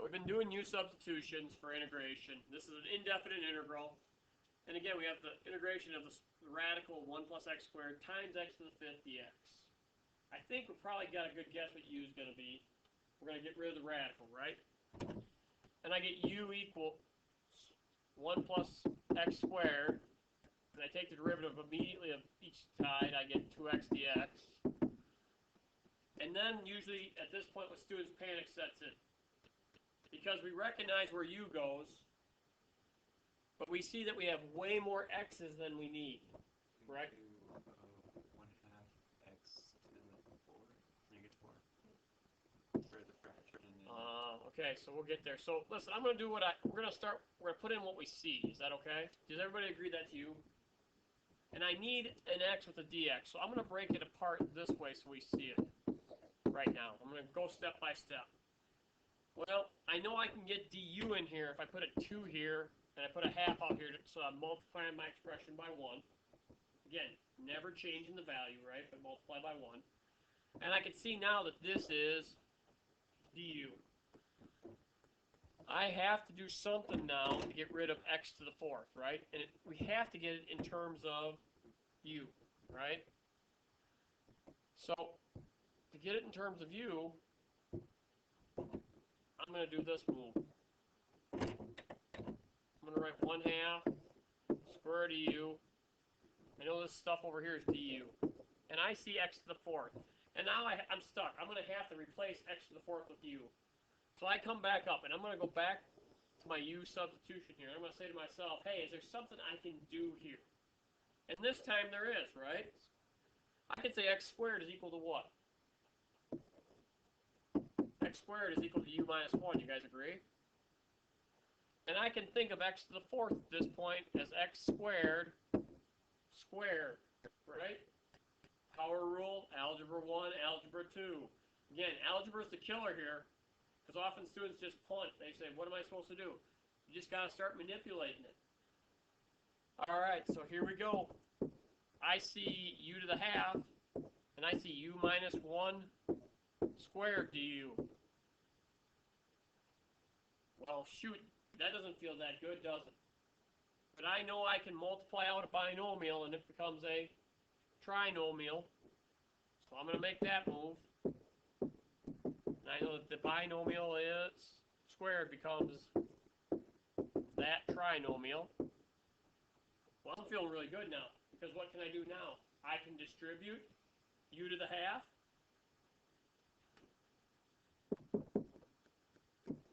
So we've been doing U substitutions for integration. This is an indefinite integral. And again, we have the integration of the radical 1 plus x squared times x to the 5th dx. I think we've probably got a good guess what u is going to be. We're going to get rid of the radical, right? And I get u equals 1 plus x squared. And I take the derivative immediately of each side. I get 2x dx. And then usually at this point with students, panic sets in. Because we recognize where u goes, but we see that we have way more x's than we need, correct? 1/2 x to the 4, -4 for the fraction. Okay, so we'll get there. So listen, I'm going to do what we're going to put in what we see. Is that okay? Does everybody agree that's u? And I need an x with a dx, so I'm going to break it apart this way so we see it right now. I'm going to go step by step. Well, I know I can get du in here if I put a 2 here and I put a half out here, so I'm multiplying my expression by 1. Again, never changing the value, right, but multiply by 1. And I can see now that this is du. I have to do something now to get rid of x to the 4th, right? And we have to get it in terms of u, right? So, to get it in terms of u, I'm going to do this move. I'm going to write 1/2 square du. I know this stuff over here is du. And I see x to the 4th. And now I'm stuck. I'm going to have to replace x to the 4th with u. So I come back up, and I'm going to go back to my u substitution here. I'm going to say to myself, hey, is there something I can do here? And this time there is, right? I can say x squared is equal to what? X squared is equal to u minus 1. You guys agree? And I can think of x to the 4th at this point as x squared squared, right? Power rule, algebra 1, algebra 2. Again, algebra is the killer here, because often students just punt. They say, what am I supposed to do? You just got to start manipulating it. All right, so here we go. I see u to the 1/2, and I see u minus 1 squared du. Well, shoot, that doesn't feel that good, does it? But I know I can multiply out a binomial, and it becomes a trinomial. So I'm going to make that move. And I know that the binomial is squared becomes that trinomial. Well, I'm feeling really good now, because what can I do now? I can distribute u to the 1/2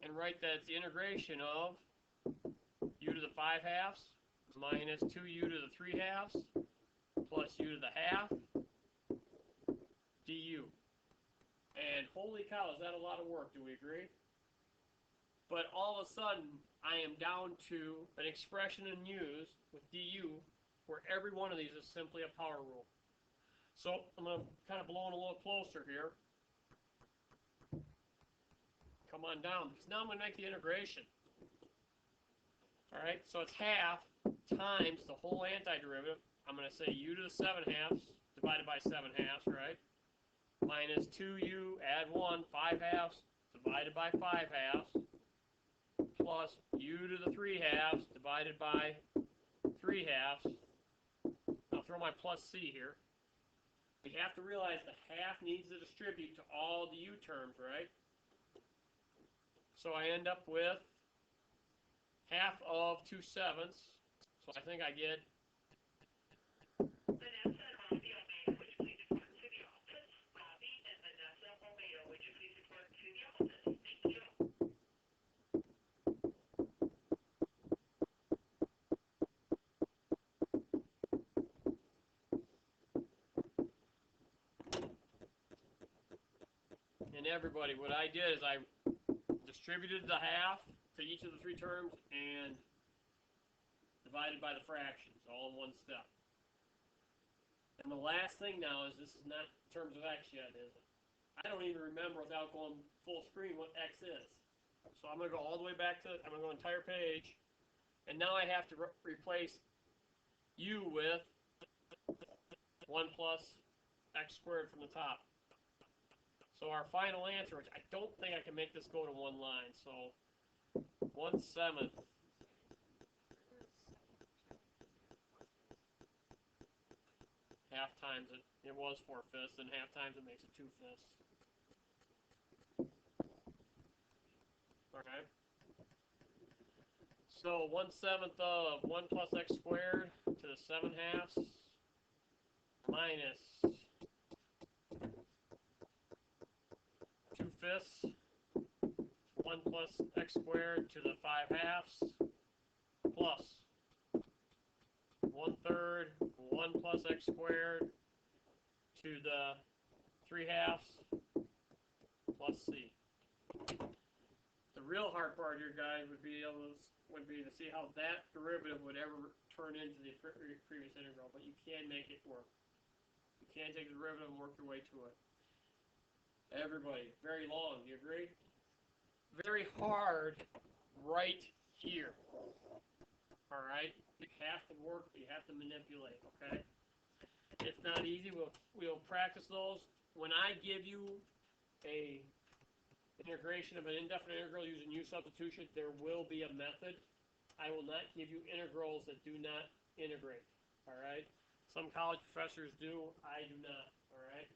and write that it's the integration of u to the 5/2 minus 2u to the 3/2 plus u to the 1/2 du. And holy cow, is that a lot of work? Do we agree? But all of a sudden, I am down to an expression in u's with du where every one of these is simply a power rule. So I'm going to kind of blow in a little closer here. Come on down, because now I'm going to make the integration. All right, so it's 1/2 times the whole antiderivative. I'm going to say u to the 7/2 divided by 7/2, right? Minus 2u, add 1, 5/2 divided by 5/2, plus u to the 3/2 divided by 3/2. I'll throw my plus c here. We have to realize the 1/2 needs to distribute to all the u terms, right? So I end up with 1/2 of 2/7. So I think I get and everybody, what I did is I distributed the 1/2 to each of the 3 terms and divided by the fractions, all in one step. And the last thing now is this is not in terms of x yet, is it? I don't even remember without going full screen what x is. So I'm going to go all the way back to, I'm going to go entire page. And now I have to replace u with 1 plus x squared from the top. So our final answer, which I don't think I can make this go to one line, so 1/7 half times it. It was 4/5, and half times it makes it 2/5. Okay. So 1/7 of 1 plus x squared to the 7/2 minus 2/5 1 plus x squared to the 5/2 plus 1/3 1 plus x squared to the 3/2 plus c. The real hard part here, guys, would be to see how that derivative would ever turn into the previous integral, but you can make it work. You can take the derivative and work your way to it. Everybody, very long, do you agree? Very hard right here. All right? You have to work, you have to manipulate, okay? It's not easy. We'll practice those. When I give you a integration of an indefinite integral using U-substitution, there will be a method. I will not give you integrals that do not integrate, all right? Some college professors do, I do not, all right?